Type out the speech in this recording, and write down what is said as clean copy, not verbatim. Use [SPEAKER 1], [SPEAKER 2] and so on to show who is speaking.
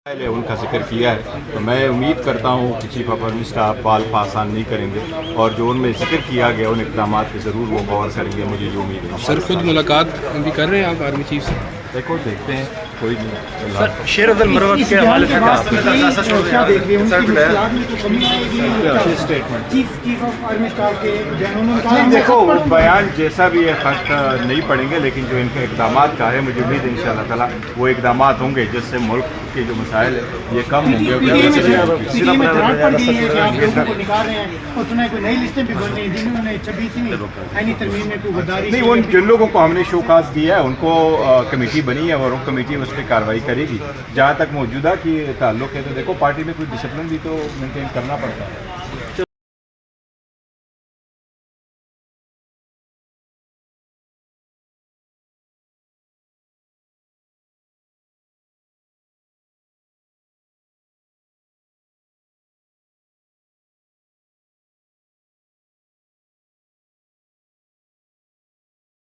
[SPEAKER 1] पहले उनका जिक्र किया है, तो मैं उम्मीद करता हूँ कि चीफ ऑफ आर्मी स्टाफ बाल आसान नहीं करेंगे और जो उनमें जिक्र किया गया उन इक़दाम पे ज़रूर वो गौर करेंगे। मुझे जो उम्मीद है।
[SPEAKER 2] सर खुद मुलाकात भी कर रहे हैं आप आर्मी चीफ से?
[SPEAKER 1] देखो देखते हैं, कोई नहीं।
[SPEAKER 3] सर शेर अब्दुल मरवत के हवाले से क्या देख रहे हैं?
[SPEAKER 1] देखो बयान जैसा भी है फर्क नहीं पड़ेंगे, लेकिन जो इनके इक़दाम का है मुझे उम्मीद है इंशाअल्लाह ताला वो इक़दाम होंगे जिससे मुल्क के जो मसाइल है ये कम होंगे। नहीं, उन जिन लोगों को हमने शोकाज दिया है उनको कमेटी बनी है और वो कमेटी उस पर कार्रवाई करेगी। जहाँ तक मौजूदा की ताल्लुक है तो देखो पार्टी में कोई डिसिप्लिन भी तो मेंटेन करना पड़ता है।